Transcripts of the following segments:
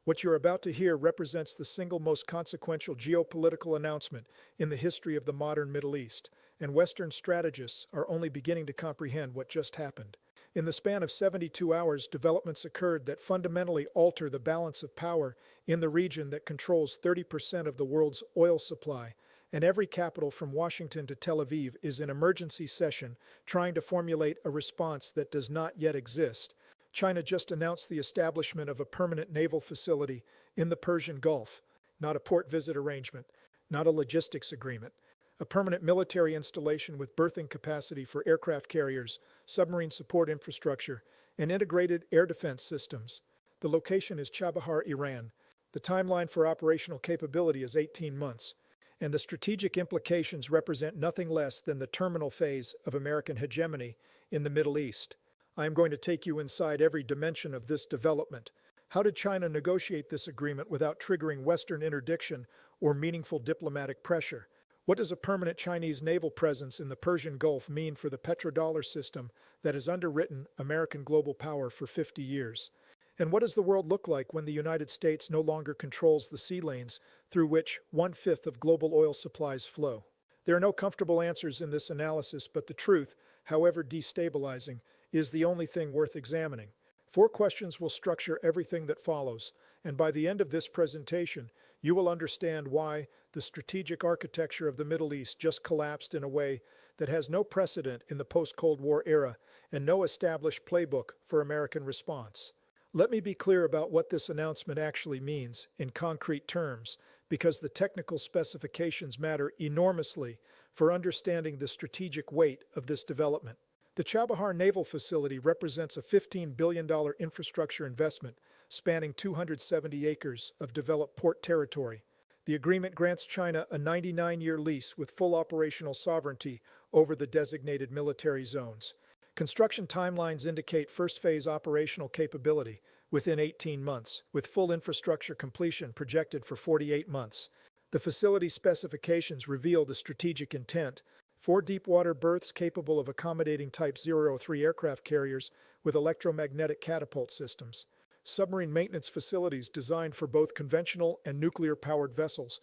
What you're about to hear represents the single most consequential geopolitical announcement in the history of the modern Middle East, and Western strategists are only beginning to comprehend what just happened. In the span of 72 hours, developments occurred that fundamentally alter the balance of power in the region that controls 30% of the world's oil supply, and every capital from Washington to Tel Aviv is in emergency session trying to formulate a response that does not yet exist. China just announced the establishment of a permanent naval facility in the Persian Gulf, not a port visit arrangement, not a logistics agreement, a permanent military installation with berthing capacity for aircraft carriers, submarine support infrastructure, and integrated air defense systems. The location is Chabahar, Iran. The timeline for operational capability is 18 months, and the strategic implications represent nothing less than the terminal phase of American hegemony in the Middle East. I am going to take you inside every dimension of this development. How did China negotiate this agreement without triggering Western interdiction or meaningful diplomatic pressure? What does a permanent Chinese naval presence in the Persian Gulf mean for the petrodollar system that has underwritten American global power for 50 years? And what does the world look like when the United States no longer controls the sea lanes through which 1/5 of global oil supplies flow? There are no comfortable answers in this analysis, but the truth, however destabilizing, is the only thing worth examining. 4 questions will structure everything that follows, and by the end of this presentation, you will understand why the strategic architecture of the Middle East just collapsed in a way that has no precedent in the post-Cold War era and no established playbook for American response. Let me be clear about what this announcement actually means in concrete terms, because the technical specifications matter enormously for understanding the strategic weight of this development. The Chabahar Naval Facility represents a $15 billion infrastructure investment spanning 270 acres of developed port territory. The agreement grants China a 99-year lease with full operational sovereignty over the designated military zones. Construction timelines indicate first phase operational capability within 18 months, with full infrastructure completion projected for 48 months. The facility specifications reveal the strategic intent: 4 deep-water berths capable of accommodating Type 003 aircraft carriers with electromagnetic catapult systems, submarine maintenance facilities designed for both conventional and nuclear-powered vessels,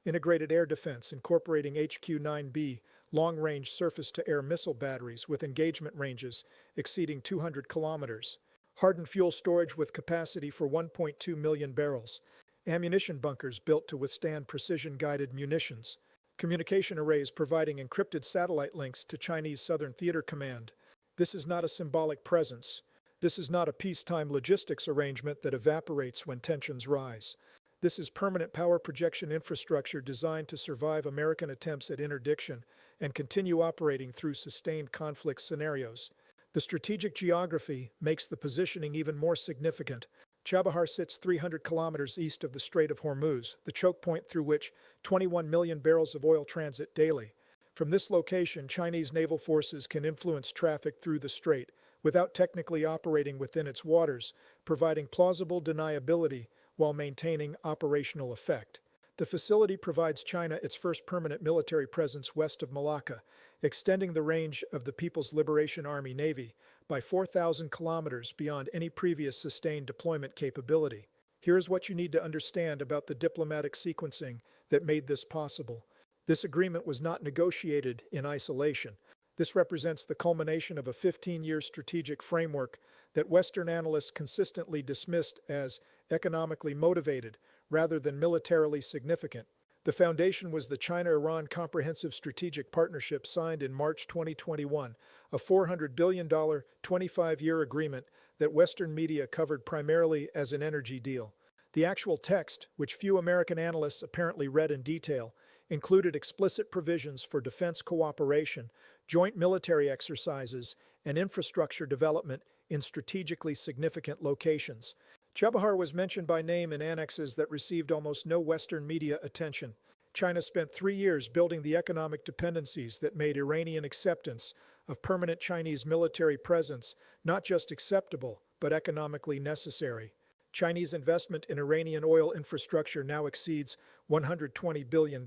integrated air defense incorporating HQ-9B long-range surface-to-air missile batteries with engagement ranges exceeding 200 kilometers, hardened fuel storage with capacity for 1.2 million barrels, ammunition bunkers built to withstand precision-guided munitions, communication arrays providing encrypted satellite links to Chinese Southern Theater Command. This is not a symbolic presence. This is not a peacetime logistics arrangement that evaporates when tensions rise. This is permanent power projection infrastructure designed to survive American attempts at interdiction and continue operating through sustained conflict scenarios. The strategic geography makes the positioning even more significant. Chabahar sits 300 kilometers east of the Strait of Hormuz, the choke point through which 21 million barrels of oil transit daily. From this location, Chinese naval forces can influence traffic through the strait without technically operating within its waters, providing plausible deniability while maintaining operational effect. The facility provides China its first permanent military presence west of Malacca, extending the range of the People's Liberation Army Navy by 4,000 kilometers beyond any previous sustained deployment capability. Here's what you need to understand about the diplomatic sequencing that made this possible. This agreement was not negotiated in isolation. This represents the culmination of a 15-year strategic framework that Western analysts consistently dismissed as economically motivated rather than militarily significant. The foundation was the China-Iran Comprehensive Strategic Partnership signed in March 2021, a $400 billion 25-year agreement that Western media covered primarily as an energy deal. The actual text, which few American analysts apparently read in detail, included explicit provisions for defense cooperation, joint military exercises, and infrastructure development in strategically significant locations. Chabahar was mentioned by name in annexes that received almost no Western media attention. China spent 3 years building the economic dependencies that made Iranian acceptance of permanent Chinese military presence not just acceptable, but economically necessary. Chinese investment in Iranian oil infrastructure now exceeds $120 billion.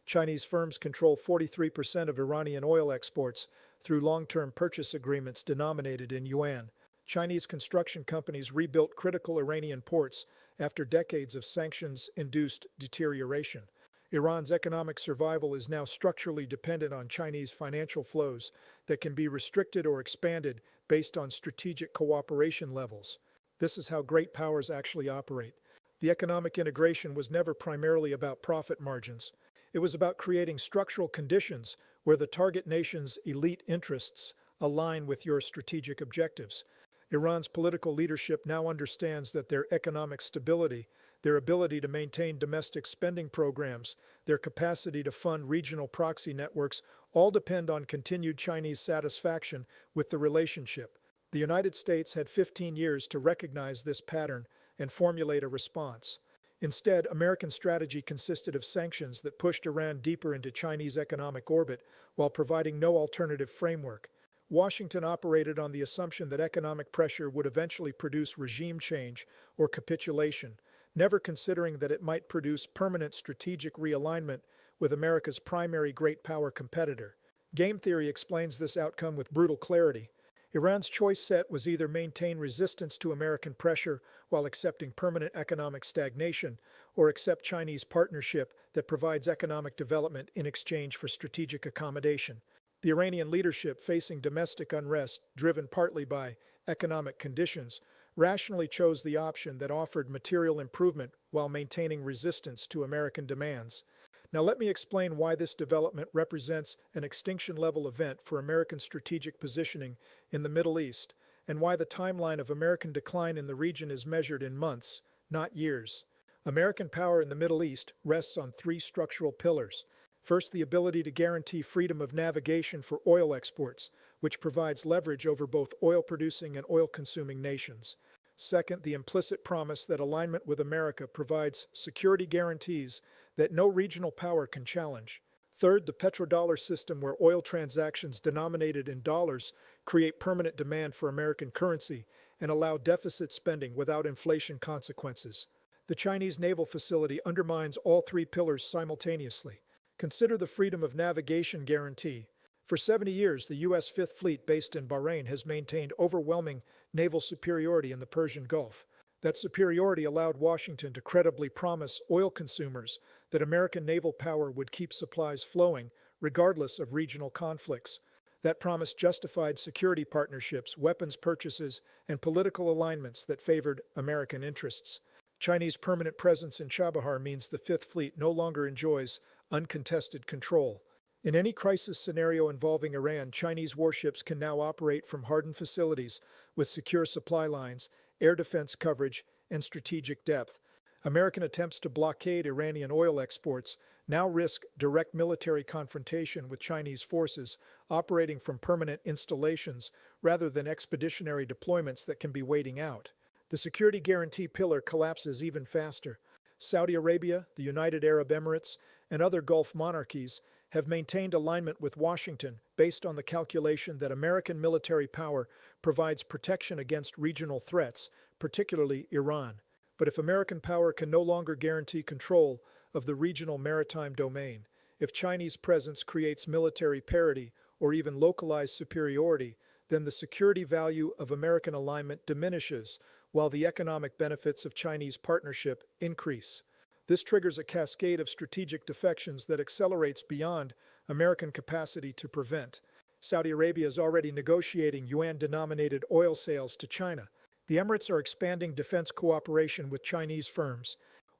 Chinese firms control 43% of Iranian oil exports through long-term purchase agreements denominated in yuan. Chinese construction companies rebuilt critical Iranian ports after decades of sanctions-induced deterioration. Iran's economic survival is now structurally dependent on Chinese financial flows that can be restricted or expanded based on strategic cooperation levels. This is how great powers actually operate. The economic integration was never primarily about profit margins. It was about creating structural conditions where the target nation's elite interests align with your strategic objectives. Iran's political leadership now understands that their economic stability, their ability to maintain domestic spending programs, their capacity to fund regional proxy networks all depend on continued Chinese satisfaction with the relationship. The United States had 15 years to recognize this pattern and formulate a response. Instead, American strategy consisted of sanctions that pushed Iran deeper into Chinese economic orbit while providing no alternative framework. Washington operated on the assumption that economic pressure would eventually produce regime change or capitulation, never considering that it might produce permanent strategic realignment with America's primary great power competitor. Game theory explains this outcome with brutal clarity. Iran's choice set was either maintain resistance to American pressure while accepting permanent economic stagnation, or accept Chinese partnership that provides economic development in exchange for strategic accommodation. The Iranian leadership, facing domestic unrest driven partly by economic conditions, rationally chose the option that offered material improvement while maintaining resistance to American demands. Now let me explain why this development represents an extinction-level event for American strategic positioning in the Middle East, and why the timeline of American decline in the region is measured in months, not years. American power in the Middle East rests on three structural pillars. First, the ability to guarantee freedom of navigation for oil exports, which provides leverage over both oil-producing and oil-consuming nations. Second, the implicit promise that alignment with America provides security guarantees that no regional power can challenge. Third, the petrodollar system, where oil transactions denominated in dollars create permanent demand for American currency and allow deficit spending without inflation consequences. The Chinese naval facility undermines all three pillars simultaneously. Consider the freedom of navigation guarantee. For 70 years, the U.S. Fifth Fleet, based in Bahrain, has maintained overwhelming naval superiority in the Persian Gulf. That superiority allowed Washington to credibly promise oil consumers that American naval power would keep supplies flowing, regardless of regional conflicts. That promise justified security partnerships, weapons purchases, and political alignments that favored American interests. Chinese permanent presence in Chabahar means the Fifth Fleet no longer enjoys uncontested control. In any crisis scenario involving Iran, Chinese warships can now operate from hardened facilities with secure supply lines, air defense coverage, and strategic depth. American attempts to blockade Iranian oil exports now risk direct military confrontation with Chinese forces operating from permanent installations rather than expeditionary deployments that can be waiting out. The security guarantee pillar collapses even faster. Saudi Arabia, the United Arab Emirates, and other Gulf monarchies have maintained alignment with Washington based on the calculation that American military power provides protection against regional threats, particularly Iran. But if American power can no longer guarantee control of the regional maritime domain, if Chinese presence creates military parity or even localized superiority, then the security value of American alignment diminishes while the economic benefits of Chinese partnership increase. This triggers a cascade of strategic defections that accelerates beyond American capacity to prevent. Saudi Arabia is already negotiating yuan-denominated oil sales to China. The Emirates are expanding defense cooperation with Chinese firms.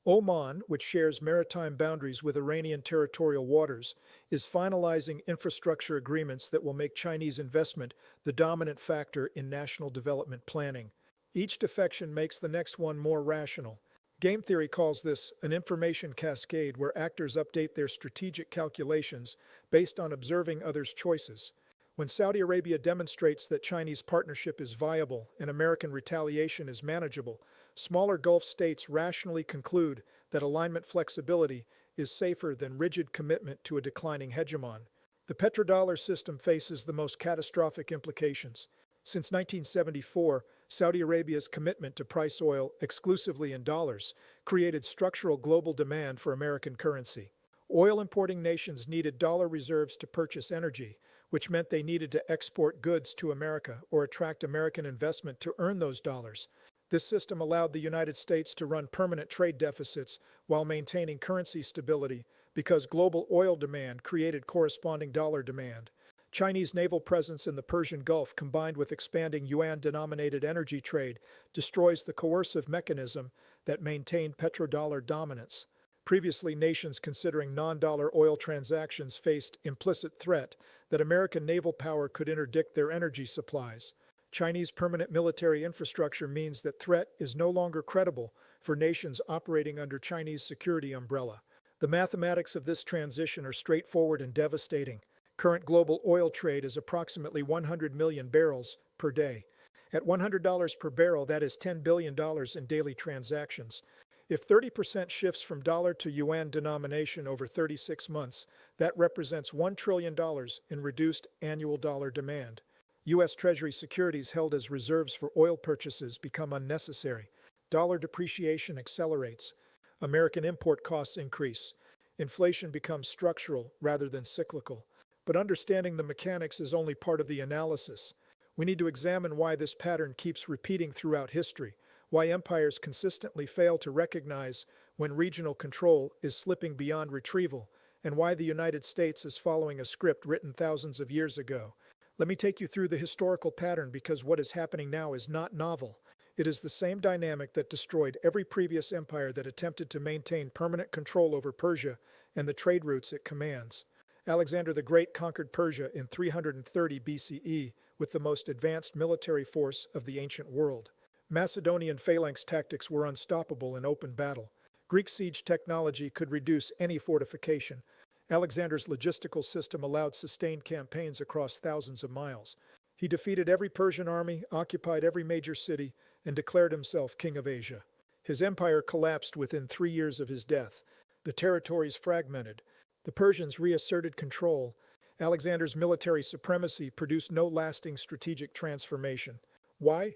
Oman, which shares maritime boundaries with Iranian territorial waters, is finalizing infrastructure agreements that will make Chinese investment the dominant factor in national development planning. Each defection makes the next one more rational. Game theory calls this an information cascade, where actors update their strategic calculations based on observing others' choices. When Saudi Arabia demonstrates that Chinese partnership is viable and American retaliation is manageable, smaller Gulf states rationally conclude that alignment flexibility is safer than rigid commitment to a declining hegemon. The petrodollar system faces the most catastrophic implications. Since 1974, Saudi Arabia's commitment to price oil exclusively in dollars created structural global demand for American currency. Oil-importing nations needed dollar reserves to purchase energy, which meant they needed to export goods to America or attract American investment to earn those dollars. This system allowed the United States to run permanent trade deficits while maintaining currency stability because global oil demand created corresponding dollar demand. Chinese naval presence in the Persian Gulf combined with expanding yuan-denominated energy trade destroys the coercive mechanism that maintained petrodollar dominance. Previously, nations considering non-dollar oil transactions faced implicit threat that American naval power could interdict their energy supplies. Chinese permanent military infrastructure means that threat is no longer credible for nations operating under Chinese security umbrella. The mathematics of this transition are straightforward and devastating. Current global oil trade is approximately 100 million barrels per day. At $100 per barrel, that is $10 billion in daily transactions. If 30% shifts from dollar to yuan denomination over 36 months, that represents $1 trillion in reduced annual dollar demand. U.S. Treasury securities held as reserves for oil purchases become unnecessary. Dollar depreciation accelerates. American import costs increase. Inflation becomes structural rather than cyclical. But understanding the mechanics is only part of the analysis. We need to examine why this pattern keeps repeating throughout history, why empires consistently fail to recognize when regional control is slipping beyond retrieval, and why the United States is following a script written thousands of years ago. Let me take you through the historical pattern because what is happening now is not novel. It is the same dynamic that destroyed every previous empire that attempted to maintain permanent control over Persia and the trade routes it commands. Alexander the Great conquered Persia in 330 BCE with the most advanced military force of the ancient world. Macedonian phalanx tactics were unstoppable in open battle. Greek siege technology could reduce any fortification. Alexander's logistical system allowed sustained campaigns across thousands of miles. He defeated every Persian army, occupied every major city, and declared himself king of Asia. His empire collapsed within 3 years of his death. The territories fragmented. The Persians reasserted control. Alexander's military supremacy produced no lasting strategic transformation. Why?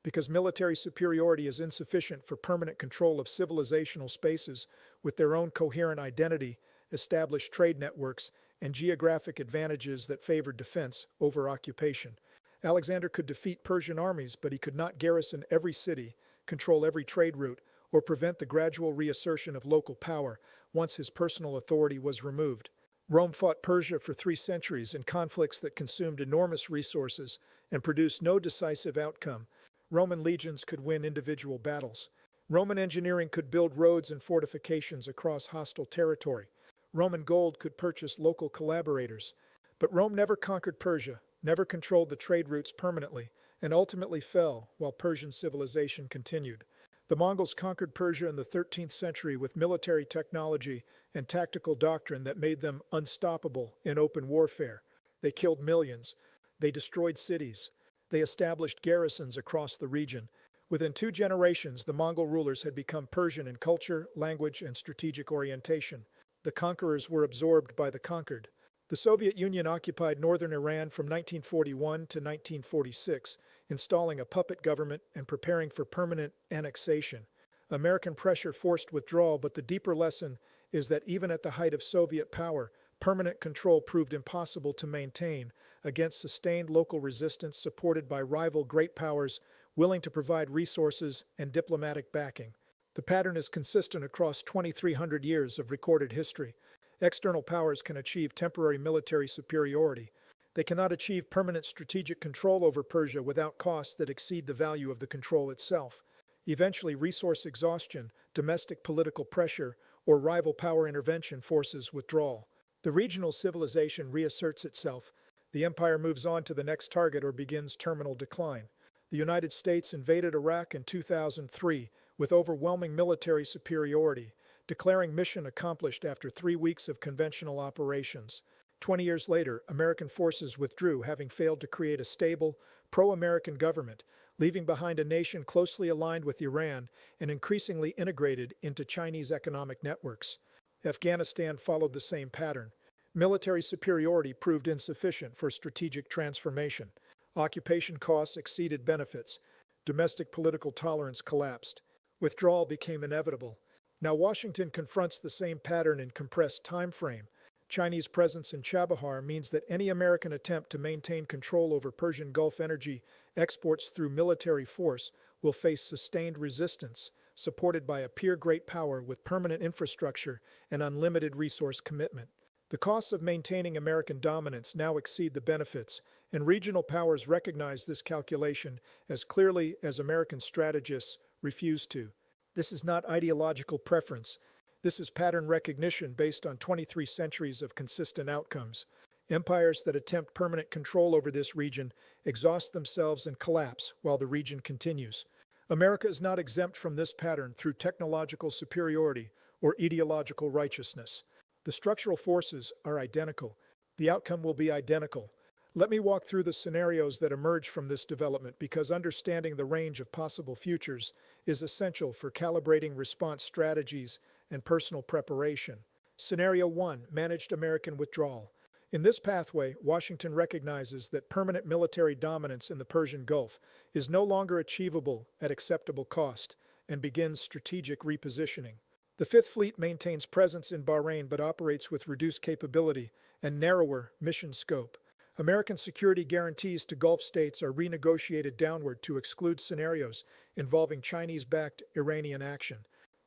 Because military superiority is insufficient for permanent control of civilizational spaces with their own coherent identity, established trade networks, and geographic advantages that favored defense over occupation. Alexander could defeat Persian armies, but he could not garrison every city, control every trade route, or prevent the gradual reassertion of local power once his personal authority was removed. Rome fought Persia for 3 centuries in conflicts that consumed enormous resources and produced no decisive outcome. Roman legions could win individual battles. Roman engineering could build roads and fortifications across hostile territory. Roman gold could purchase local collaborators. But Rome never conquered Persia, never controlled the trade routes permanently, and ultimately fell while Persian civilization continued. The Mongols conquered Persia in the 13th century with military technology and tactical doctrine that made them unstoppable in open warfare. They killed millions. They destroyed cities. They established garrisons across the region. Within 2 generations, the Mongol rulers had become Persian in culture, language, and strategic orientation. The conquerors were absorbed by the conquered. The Soviet Union occupied northern Iran from 1941 to 1946, installing a puppet government and preparing for permanent annexation. American pressure forced withdrawal, but the deeper lesson is that even at the height of Soviet power, permanent control proved impossible to maintain against sustained local resistance supported by rival great powers willing to provide resources and diplomatic backing. The pattern is consistent across 2,300 years of recorded history. External powers can achieve temporary military superiority. They cannot achieve permanent strategic control over Persia without costs that exceed the value of the control itself. Eventually, resource exhaustion, domestic political pressure, or rival power intervention forces withdrawal. The regional civilization reasserts itself. The empire moves on to the next target or begins terminal decline. The United States invaded Iraq in 2003 with overwhelming military superiority, declaring mission accomplished after 3 weeks of conventional operations. 20 years later, American forces withdrew, having failed to create a stable, pro-American government, leaving behind a nation closely aligned with Iran and increasingly integrated into Chinese economic networks. Afghanistan followed the same pattern. Military superiority proved insufficient for strategic transformation. Occupation costs exceeded benefits. Domestic political tolerance collapsed. Withdrawal became inevitable. Now Washington confronts the same pattern in compressed time frame. Chinese presence in Chabahar means that any American attempt to maintain control over Persian Gulf energy exports through military force will face sustained resistance, supported by a peer great power with permanent infrastructure and unlimited resource commitment. The costs of maintaining American dominance now exceed the benefits, and regional powers recognize this calculation as clearly as American strategists refuse to. This is not ideological preference. This is pattern recognition based on 23 centuries of consistent outcomes. Empires that attempt permanent control over this region exhaust themselves and collapse while the region continues. America is not exempt from this pattern through technological superiority or ideological righteousness. The structural forces are identical. The outcome will be identical. Let me walk through the scenarios that emerge from this development because understanding the range of possible futures is essential for calibrating response strategies and personal preparation. Scenario 1: Managed American withdrawal. In this pathway, Washington recognizes that permanent military dominance in the Persian Gulf is no longer achievable at acceptable cost and begins strategic repositioning. The Fifth Fleet maintains presence in Bahrain but operates with reduced capability and narrower mission scope. American security guarantees to Gulf states are renegotiated downward to exclude scenarios involving Chinese-backed Iranian action.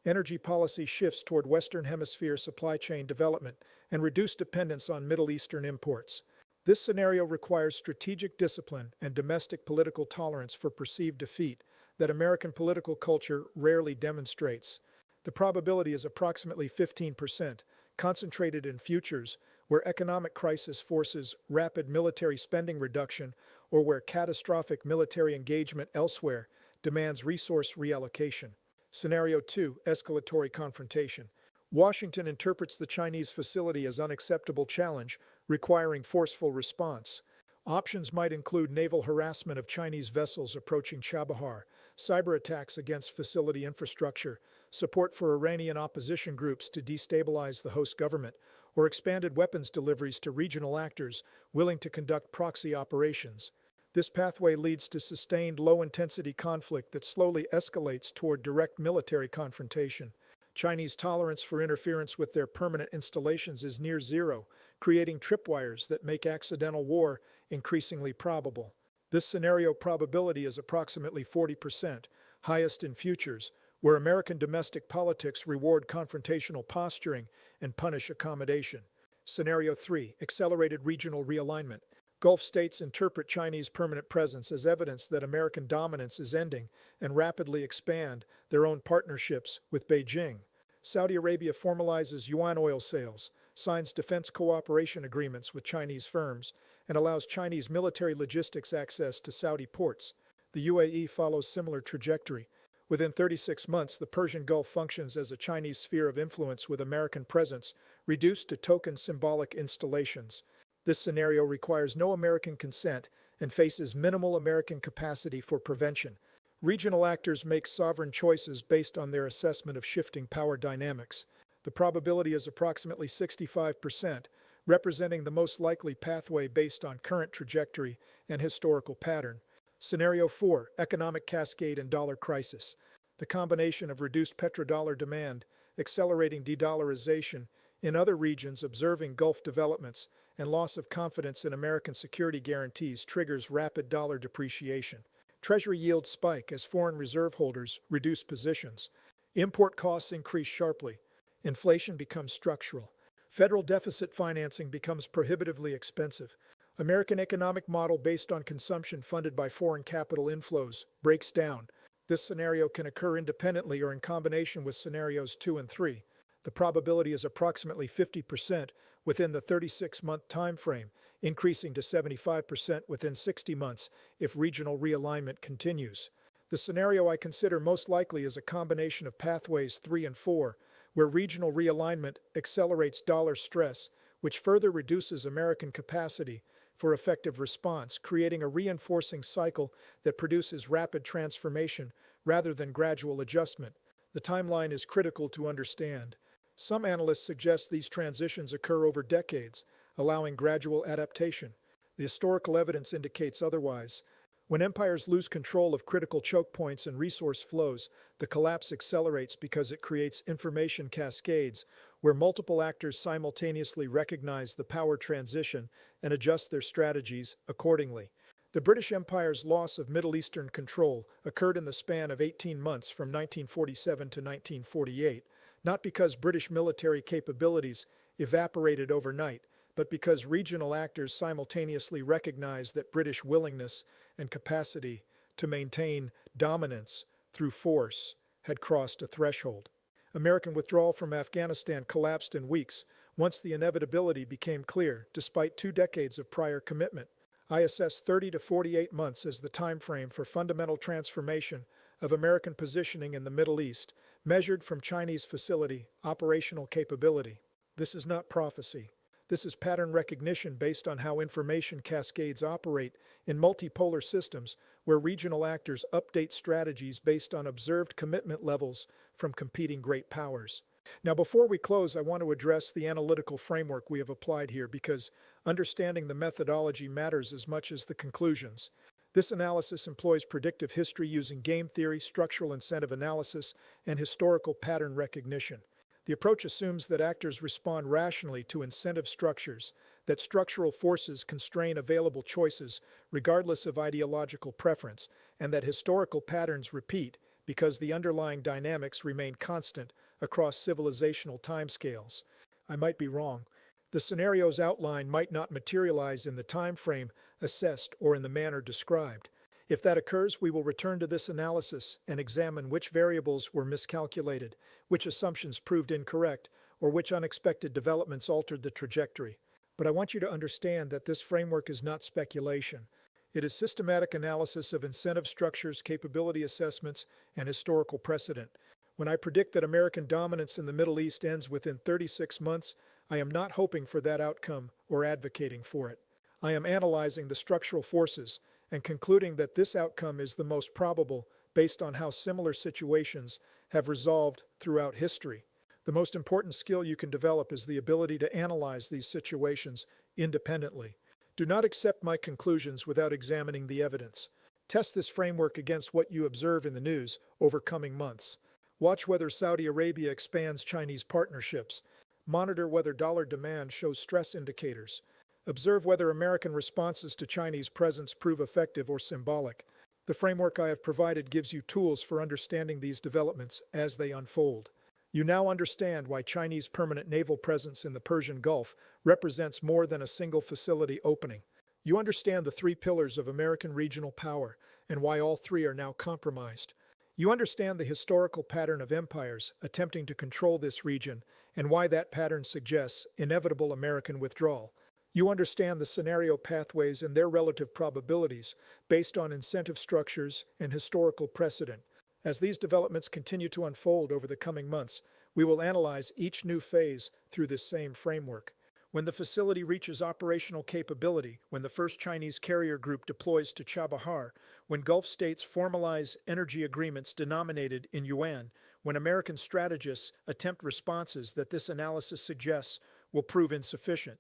Energy policy shifts toward Western Hemisphere supply chain development and reduced dependence on Middle Eastern imports. This scenario requires strategic discipline and domestic political tolerance for perceived defeat that American political culture rarely demonstrates. The probability is approximately 15%, concentrated in futures, where economic crisis forces rapid military spending reduction or where catastrophic military engagement elsewhere demands resource reallocation. Scenario 2: Escalatory confrontation. Washington interprets the Chinese facility as unacceptable challenge, requiring forceful response. Options might include naval harassment of Chinese vessels approaching Chabahar, cyber attacks against facility infrastructure, support for Iranian opposition groups to destabilize the host government, or expanded weapons deliveries to regional actors willing to conduct proxy operations. This pathway leads to sustained low-intensity conflict that slowly escalates toward direct military confrontation. Chinese tolerance for interference with their permanent installations is near zero, creating tripwires that make accidental war increasingly probable. This scenario probability is approximately 40%, highest in futures, where American domestic politics reward confrontational posturing and punish accommodation. Scenario 3: Accelerated regional realignment. Gulf states interpret Chinese permanent presence as evidence that American dominance is ending and rapidly expand their own partnerships with Beijing. Saudi Arabia formalizes yuan oil sales, signs defense cooperation agreements with Chinese firms, and allows Chinese military logistics access to Saudi ports. The UAE follows similar trajectory. Within 36 months, the Persian Gulf functions as a Chinese sphere of influence with American presence, reduced to token symbolic installations. This scenario requires no American consent and faces minimal American capacity for prevention. Regional actors make sovereign choices based on their assessment of shifting power dynamics. The probability is approximately 65%, representing the most likely pathway based on current trajectory and historical pattern. Scenario 4: Economic cascade and dollar crisis. The combination of reduced petrodollar demand, accelerating de-dollarization in other regions observing Gulf developments, and loss of confidence in American security guarantees triggers rapid dollar depreciation. Treasury yields spike as foreign reserve holders reduce positions. Import costs increase sharply. Inflation becomes structural. Federal deficit financing becomes prohibitively expensive. American economic model based on consumption funded by foreign capital inflows breaks down. This scenario can occur independently or in combination with scenarios 2 and 3. The probability is approximately 50% within the 36-month time frame, increasing to 75% within 60 months if regional realignment continues. The scenario I consider most likely is a combination of pathways 3 and 4, where regional realignment accelerates dollar stress, which further reduces American capacity for effective response, creating a reinforcing cycle that produces rapid transformation rather than gradual adjustment. The timeline is critical to understand. Some analysts suggest these transitions occur over decades, allowing gradual adaptation. The historical evidence indicates otherwise. When empires lose control of critical choke points and resource flows, the collapse accelerates because it creates information cascades where multiple actors simultaneously recognize the power transition and adjust their strategies accordingly. The British Empire's loss of Middle Eastern control occurred in the span of 18 months from 1947 to 1948, not because British military capabilities evaporated overnight, but because regional actors simultaneously recognized that British willingness and capacity to maintain dominance through force had crossed a threshold. American withdrawal from Afghanistan collapsed in weeks once the inevitability became clear, despite 2 decades of prior commitment. I assess 30 to 48 months as the time frame for fundamental transformation of American positioning in the Middle East, measured from Chinese facility operational capability. This is not prophecy. This is pattern recognition based on how information cascades operate in multipolar systems where regional actors update strategies based on observed commitment levels from competing great powers. Now, before we close, I want to address the analytical framework we have applied here because understanding the methodology matters as much as the conclusions. This analysis employs predictive history using game theory, structural incentive analysis, and historical pattern recognition. The approach assumes that actors respond rationally to incentive structures, that structural forces constrain available choices regardless of ideological preference, and that historical patterns repeat because the underlying dynamics remain constant across civilizational timescales. I might be wrong. The scenarios outlined might not materialize in the time frame assessed or in the manner described. If that occurs, we will return to this analysis and examine which variables were miscalculated, which assumptions proved incorrect, or which unexpected developments altered the trajectory. But I want you to understand that this framework is not speculation. It is systematic analysis of incentive structures, capability assessments, and historical precedent. When I predict that American dominance in the Middle East ends within 36 months, I am not hoping for that outcome or advocating for it. I am analyzing the structural forces and concluding that this outcome is the most probable based on how similar situations have resolved throughout history. The most important skill you can develop is the ability to analyze these situations independently. Do not accept my conclusions without examining the evidence. Test this framework against what you observe in the news over coming months. Watch whether Saudi Arabia expands Chinese partnerships. Monitor whether dollar demand shows stress indicators. Observe whether American responses to Chinese presence prove effective or symbolic. The framework I have provided gives you tools for understanding these developments as they unfold. You now understand why Chinese permanent naval presence in the Persian Gulf represents more than a single facility opening. You understand the 3 pillars of American regional power and why all 3 are now compromised. You understand the historical pattern of empires attempting to control this region and why that pattern suggests inevitable American withdrawal. You understand the scenario pathways and their relative probabilities based on incentive structures and historical precedent. As these developments continue to unfold over the coming months, we will analyze each new phase through this same framework. When the facility reaches operational capability, when the first Chinese carrier group deploys to Chabahar, when Gulf states formalize energy agreements denominated in yuan, when American strategists attempt responses that this analysis suggests will prove insufficient,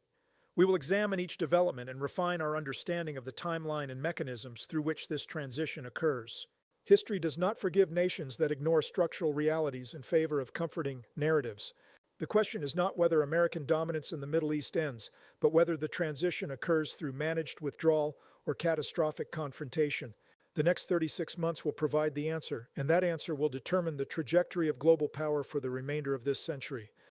we will examine each development and refine our understanding of the timeline and mechanisms through which this transition occurs. History does not forgive nations that ignore structural realities in favor of comforting narratives. The question is not whether American dominance in the Middle East ends, but whether the transition occurs through managed withdrawal or catastrophic confrontation. The next 36 months will provide the answer, and that answer will determine the trajectory of global power for the remainder of this century.